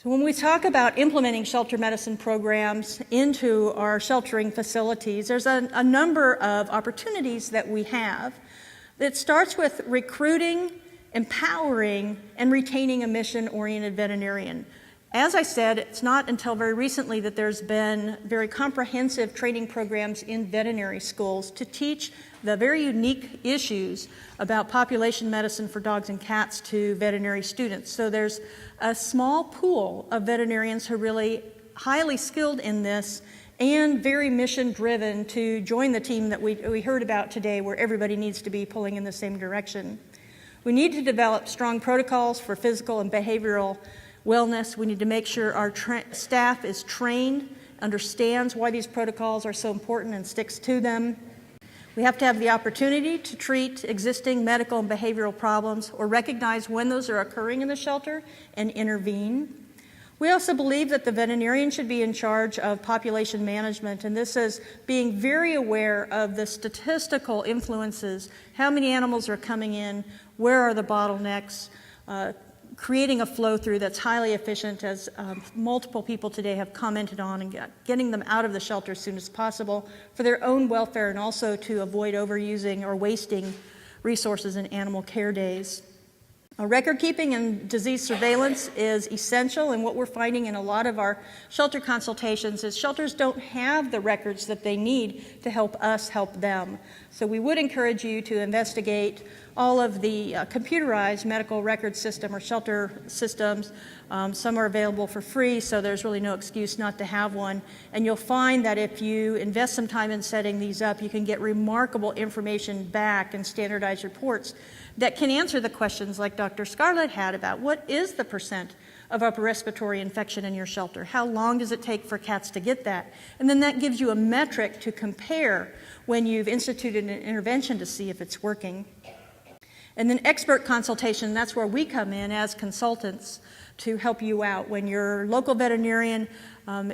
So when we talk about implementing shelter medicine programs into our sheltering facilities, there's a number of opportunities that we have. It starts with recruiting, empowering, and retaining a mission-oriented veterinarian. As I said, it's not until very recently that there's been very comprehensive training programs in veterinary schools to teach the very unique issues about population medicine for dogs and cats to veterinary students. So there's a small pool of veterinarians who are really highly skilled in this and very mission-driven to join the team that we heard about today, where everybody needs to be pulling in the same direction. We need to develop strong protocols for physical and behavioral wellness. We need to make sure our staff is trained, understands why these protocols are so important and sticks to them. We have to have the opportunity to treat existing medical and behavioral problems or recognize when those are occurring in the shelter and intervene. We also believe that the veterinarian should be in charge of population management, and this is being very aware of the statistical influences, how many animals are coming in, where are the bottlenecks, creating a flow-through that's highly efficient, as multiple people today have commented on, and getting them out of the shelter as soon as possible for their own welfare and also to avoid overusing or wasting resources in animal care days. Record keeping and disease surveillance is essential, and what we're finding in a lot of our shelter consultations is shelters don't have the records that they need to help us help them. So we would encourage you to investigate all of the computerized medical record system or shelter systems. Some are available for free, so there's really no excuse not to have one. And you'll find that if you invest some time in setting these up, you can get remarkable information back and standardized reports that can answer the questions like Dr. Scarlett had about what is the percent of upper respiratory infection in your shelter? How long does it take for cats to get that? And then that gives you a metric to compare when you've instituted an intervention to see if it's working. And then expert consultation, that's where we come in as consultants to help you out. When your local veterinarian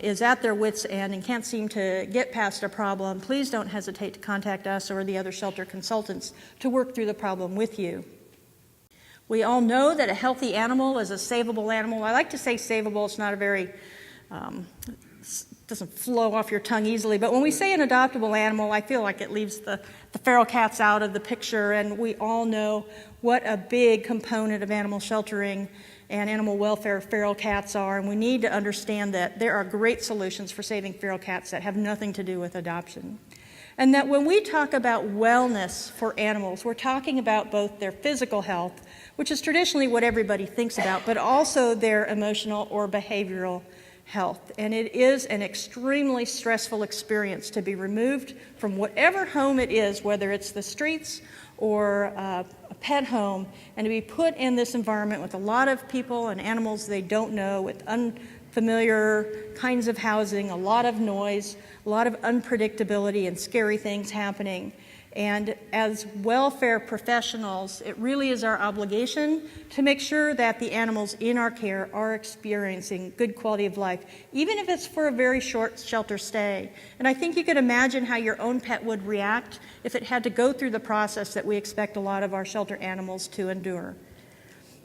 is at their wits' end and can't seem to get past a problem, please don't hesitate to contact us or the other shelter consultants to work through the problem with you. We all know that a healthy animal is a savable animal. I like to say savable, it's not a very, doesn't flow off your tongue easily, but when we say an adoptable animal, I feel like it leaves the feral cats out of the picture, and we all know what a big component of animal sheltering and animal welfare feral cats are, and we need to understand that there are great solutions for saving feral cats that have nothing to do with adoption. And that when we talk about wellness for animals, we're talking about both their physical health, which is traditionally what everybody thinks about, but also their emotional or behavioral health. And it is an extremely stressful experience to be removed from whatever home it is, whether it's the streets or a pet home, and to be put in this environment with a lot of people and animals they don't know, with unfamiliar kinds of housing, a lot of noise, a lot of unpredictability and scary things happening. And as welfare professionals, it really is our obligation to make sure that the animals in our care are experiencing good quality of life, even if it's for a very short shelter stay. And I think you could imagine how your own pet would react if it had to go through the process that we expect a lot of our shelter animals to endure.